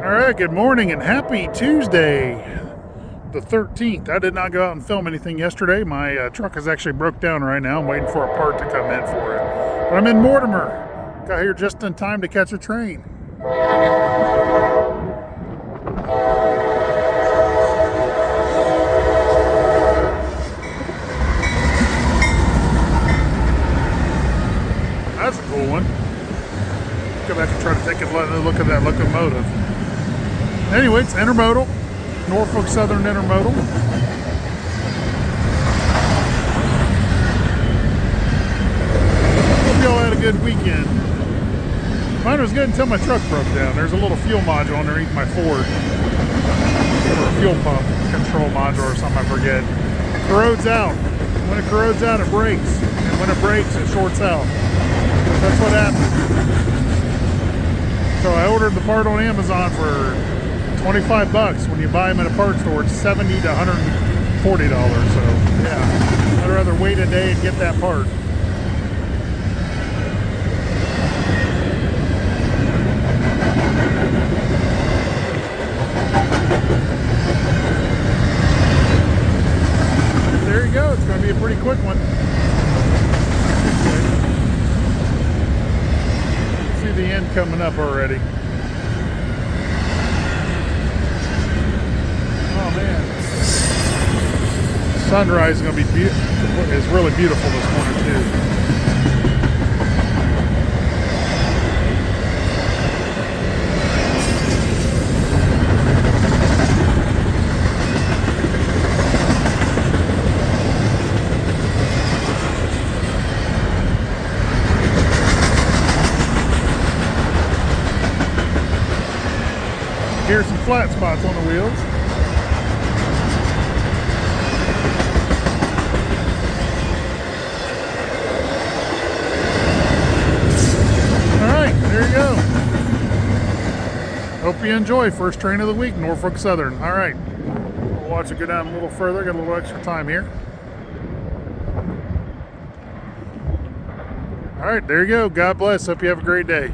Alright, good morning and happy Tuesday, the 13th. I did not go out and film anything yesterday. My truck is actually broke down right now. I'm waiting for a part to come in for it. But I'm in Mortimer. Got here just in time to catch a train. That's a cool one. Go back and try to take a look at that locomotive. Anyway, it's Intermodal, Norfolk Southern Intermodal. Hope y'all had a good weekend. Mine was good until my truck broke down. There's a little fuel module underneath my Ford. Or a fuel pump control module or something, I forget. Corrodes out. When it corrodes out, it breaks. And when it breaks, it shorts out. That's what happened. So I ordered the part on Amazon for $25. When you buy them at a parts store, it's $70 to $140. So yeah, I'd rather wait a day and get that part. There you go. It's going to be a pretty quick one. See the end coming up already. Oh man, sunrise is going to be is really beautiful this morning too. Here's some flat spots on the wheels. Alright, there you go. Hope you enjoy. First train of the week, Norfolk Southern. Alright, we'll watch it go down a little further. Got a little extra time here. Alright, there you go. God bless. Hope you have a great day.